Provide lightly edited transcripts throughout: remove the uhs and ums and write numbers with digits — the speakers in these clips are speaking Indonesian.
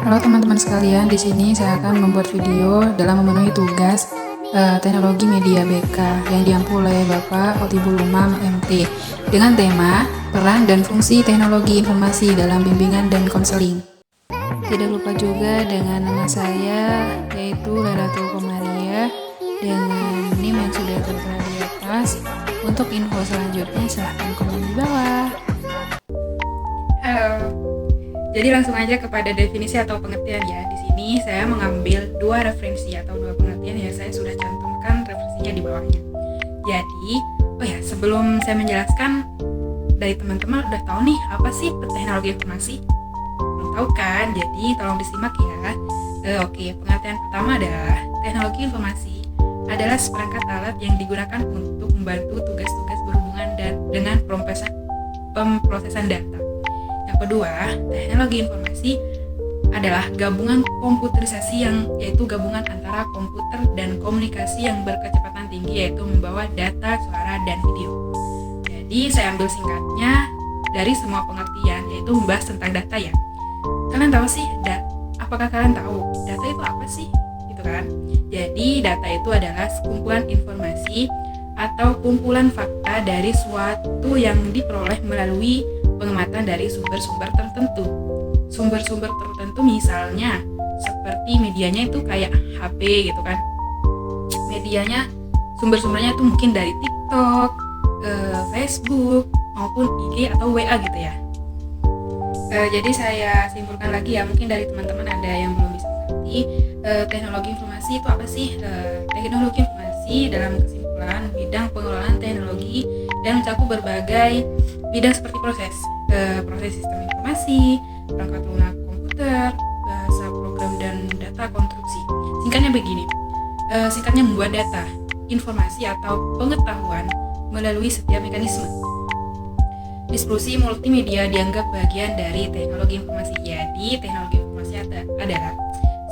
Halo teman-teman sekalian, di sini saya akan membuat video dalam memenuhi tugas teknologi media BK yang diampu oleh Bapak Khotibul Umam MT dengan tema peran dan fungsi teknologi informasi dalam bimbingan dan konseling. Tidak lupa juga dengan nama saya yaitu Lailatul Komaria dengan NIM yang sudah tertera di atas. Untuk info selanjutnya silahkan komen di bawah. Halo. Jadi langsung aja kepada definisi atau pengertian ya. Di sini saya mengambil dua referensi atau dua pengertian yang saya sudah cantumkan referensinya di bawahnya. Jadi, sebelum saya menjelaskan, dari teman-teman udah tahu nih apa sih teknologi informasi? Belum tahu kan? Jadi tolong disimak ya. Pengertian pertama adalah teknologi informasi adalah seperangkat alat yang digunakan untuk membantu tugas-tugas berhubungan dengan pemrosesan data. Yang kedua, teknologi informasi adalah gabungan komputerisasi yaitu gabungan antara komputer dan komunikasi yang berkecepatan tinggi, yaitu membawa data, suara, dan video. Jadi saya ambil singkatnya dari semua pengertian, yaitu membahas tentang data ya. Kalian tahu sih, apakah kalian tahu data itu apa sih? Gitu kan? Jadi data itu adalah sekumpulan informasi atau kumpulan fakta dari suatu yang diperoleh melalui pengamatan dari sumber-sumber tertentu. Sumber-sumber tertentu misalnya seperti medianya itu kayak HP gitu kan. Medianya sumber-sumbernya itu mungkin dari TikTok, Facebook maupun IG atau WA gitu ya. Jadi saya simpulkan lagi ya, mungkin dari teman-teman ada yang belum bisa mengerti teknologi informasi itu apa sih? Teknologi informasi dalam kesimpulan bidang pengelolaan teknologi dan mencakup berbagai bidang seperti proses sistem informasi, perangkat lunak komputer, bahasa program dan data konstruksi. Singkatnya begini, membuat data, informasi atau pengetahuan melalui setiap mekanisme. Distribusi multimedia dianggap bagian dari teknologi informasi. Jadi teknologi informasi adalah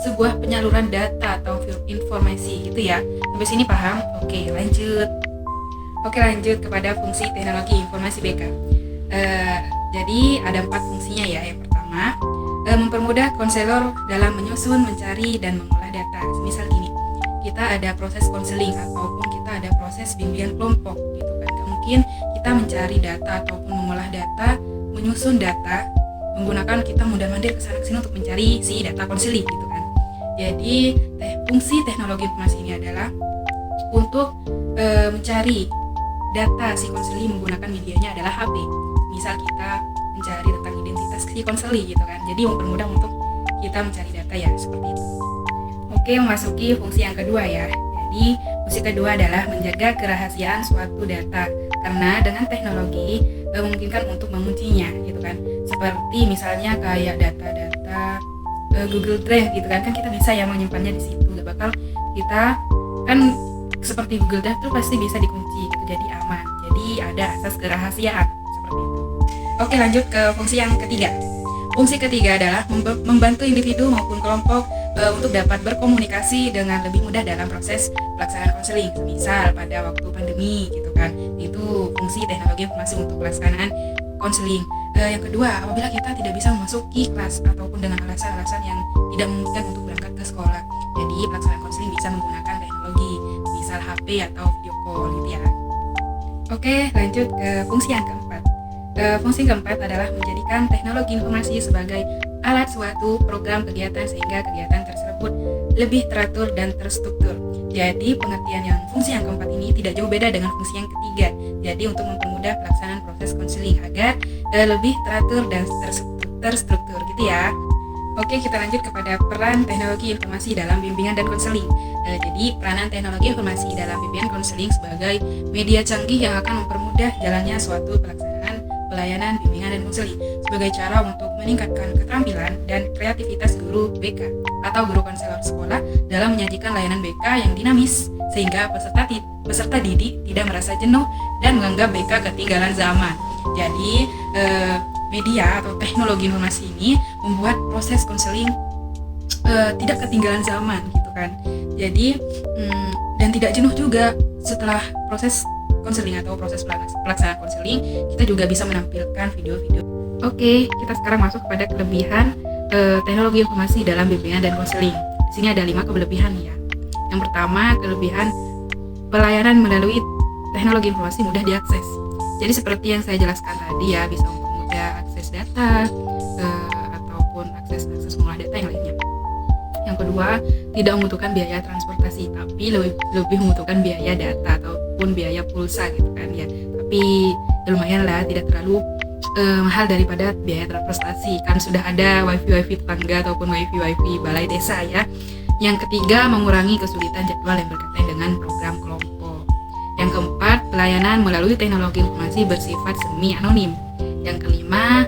sebuah penyaluran data atau informasi gitu ya. Sampai sini paham? Oke, lanjut kepada fungsi teknologi informasi BK. Jadi ada 4 fungsinya ya. Yang pertama, mempermudah konselor dalam menyusun, mencari, dan mengolah data. Misal gini, kita ada proses konseling ataupun kita ada proses bimbingan kelompok gitu kan. Mungkin kita mencari data ataupun mengolah data, menyusun data, menggunakan kita mondar-mandir ke sana-sini untuk mencari si data konseling gitu kan. Jadi fungsi teknologi informasi ini adalah untuk mencari data si konseli menggunakan medianya adalah HP. Misal kita mencari tentang identitas si konseli gitu kan. Jadi mempermudah untuk kita mencari data ya, seperti itu. Oke, memasuki fungsi yang kedua ya. Jadi fungsi kedua adalah menjaga kerahasiaan suatu data, karena dengan teknologi memungkinkan untuk menguncinya gitu kan. Seperti misalnya kayak data-data Google Drive gitu kan kita bisa ya menyimpannya di situ. Gak bakal kita kan seperti Google Drive itu pasti bisa dikunci gitu, jadi aman. Jadi ada asas kerahasiaan seperti itu. Oke, lanjut ke fungsi yang ketiga. Fungsi ketiga adalah membantu individu maupun kelompok untuk dapat berkomunikasi dengan lebih mudah dalam proses pelaksanaan konseling. Misal pada waktu pandemi gitu kan, itu fungsi teknologi informasi untuk pelaksanaan konseling. Yang kedua, apabila kita tidak bisa memasuki kelas ataupun dengan alasan-alasan yang tidak memungkinkan untuk berangkat ke sekolah, jadi pelaksanaan konseling bisa menggunakan teknologi, misal HP atau video call gitu ya. Oke, lanjut ke fungsi yang keempat. Fungsi keempat adalah menjadikan teknologi informasi sebagai alat suatu program kegiatan sehingga kegiatan tersebut lebih teratur dan terstruktur. Jadi pengertian fungsi yang keempat ini tidak jauh beda dengan fungsi yang ketiga. Jadi untuk mempermudah pelaksanaan proses konseling agar lebih teratur dan terstruktur gitu ya. Oke, kita lanjut kepada peran teknologi informasi dalam bimbingan dan konseling. Jadi peranan teknologi informasi dalam bimbingan konseling sebagai media canggih yang akan mempermudah jalannya suatu pelaksanaan pelayanan bimbingan dan konseling sebagai cara untuk meningkatkan keterampilan dan kreativitas guru BK atau guru konselor sekolah dalam menyajikan layanan BK yang dinamis sehingga peserta didik tidak merasa jenuh dan menganggap BK ketinggalan zaman. Jadi media atau teknologi informasi ini membuat proses konseling tidak ketinggalan zaman gitu kan. Jadi dan tidak jenuh juga setelah proses konseling atau proses pelaksanaan konseling, kita juga bisa menampilkan video-video. Oke, kita sekarang masuk pada kelebihan teknologi informasi dalam bimbingan dan konseling. Di sini ada 5 kelebihan ya. Yang pertama, kelebihan pelayanan melalui teknologi informasi mudah diakses. Jadi seperti yang saya jelaskan tadi ya, bisa mempermudah akses data ataupun akses mengolah data yang lainnya. Yang kedua, tidak membutuhkan biaya transportasi, tapi lebih membutuhkan biaya data ataupun biaya pulsa gitu kan ya. Tapi lumayan lah, tidak terlalu mahal daripada biaya transportasi, kan sudah ada wifi tetangga ataupun wifi balai desa ya. Yang ketiga, mengurangi kesulitan jadwal yang berkaitan dengan program kelompok. Yang keempat, pelayanan melalui teknologi informasi bersifat semi anonim. Yang kelima,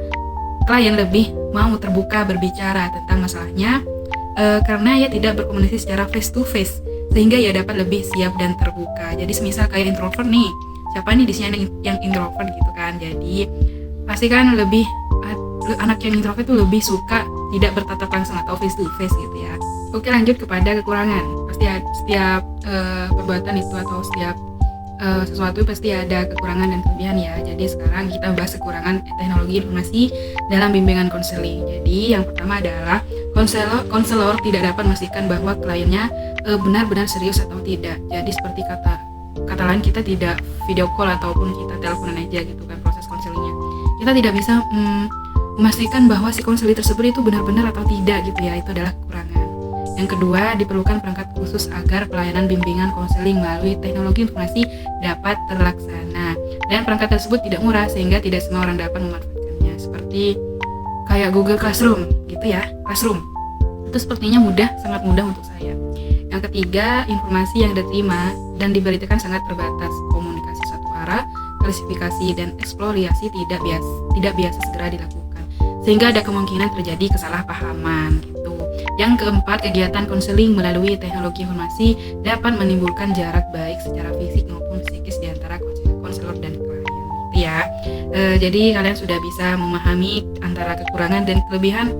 klien lebih mau terbuka berbicara tentang masalahnya karena ia tidak berkomunikasi secara face to face, sehingga ia dapat lebih siap dan terbuka. Jadi semisal kayak introvert nih, siapa nih di sini yang introvert gitu kan, jadi pasti kan lebih anak yang introvert itu lebih suka tidak bertatap langsung atau face to face gitu ya. Oke, lanjut kepada kekurangan. Pasti setiap perbuatan itu atau setiap sesuatu pasti ada kekurangan dan kelebihan ya. Jadi sekarang kita bahas kekurangan teknologi informasi dalam bimbingan konseling. Jadi yang pertama adalah konselor tidak dapat memastikan bahwa kliennya benar-benar serius atau tidak. Jadi seperti kata lain, kita tidak video call ataupun kita teleponan aja gitu kan proses konselingnya. Kita tidak bisa memastikan bahwa si konseling tersebut itu benar-benar atau tidak gitu ya. Itu adalah kekurangan. Yang kedua, diperlukan perangkat khusus agar pelayanan bimbingan konseling melalui teknologi informasi dapat terlaksana. Dan perangkat tersebut tidak murah sehingga tidak semua orang dapat memanfaatkannya. Seperti kayak Google Classroom gitu ya, Classroom. Itu sepertinya sangat mudah untuk saya. Yang ketiga, informasi yang diterima dan diberitakan sangat terbatas. Komunikasi satu arah, klasifikasi dan eksplorasi tidak biasa segera dilakukan, sehingga ada kemungkinan terjadi kesalahpahaman gitu. Yang keempat, kegiatan konseling melalui teknologi informasi dapat menimbulkan jarak baik secara fisik maupun psikis di antara konselor dan klien gitu ya. Jadi kalian sudah bisa memahami antara kekurangan dan kelebihan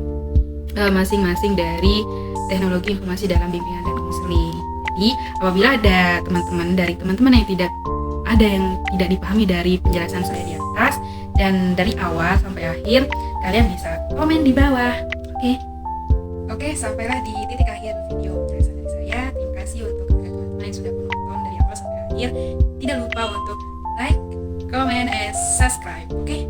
masing-masing dari teknologi informasi dalam bimbingan dan konseling. Jadi apabila ada teman-teman yang tidak dipahami dari penjelasan saya di atas dan dari awal sampai akhir, kalian bisa komen di bawah. Oke, sampailah di titik akhir video penjelasan dari saya. Terima kasih untuk teman-teman yang sudah menonton dari awal sampai akhir. Tidak lupa untuk like, comment, and subscribe. Oke?